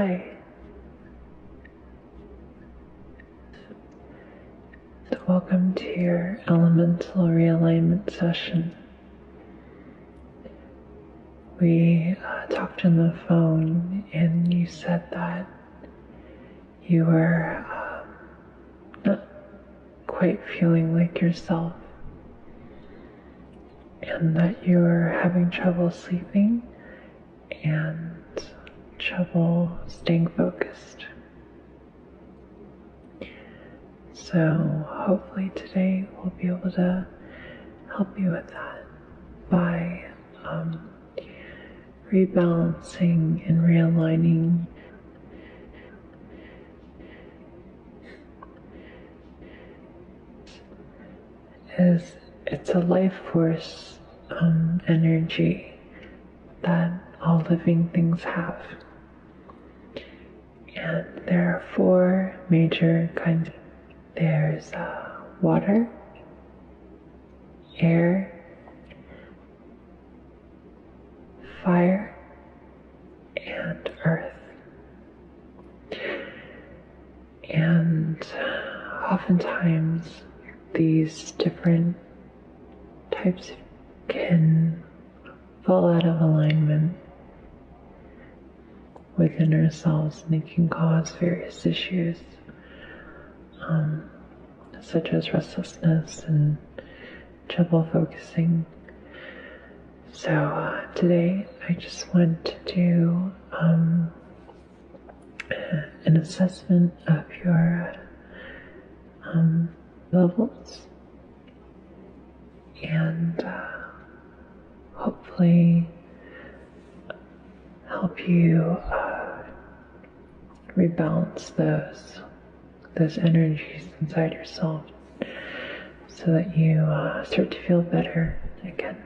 Hi. Welcome to your elemental realignment session. We talked on the phone and you said that you were not quite feeling like yourself and that you were having trouble sleeping and trouble staying focused. So hopefully today we'll be able to help you with that by rebalancing and realigning it's a life force energy that all living things have. And there are four major kinds. There's water, air, fire, and earth. And oftentimes these different types can fall out of alignment within ourselves, and it can cause various issues, such as restlessness and trouble focusing. So today I just want to do an assessment of your levels and hopefully help you rebalance those energies inside yourself so that you start to feel better again.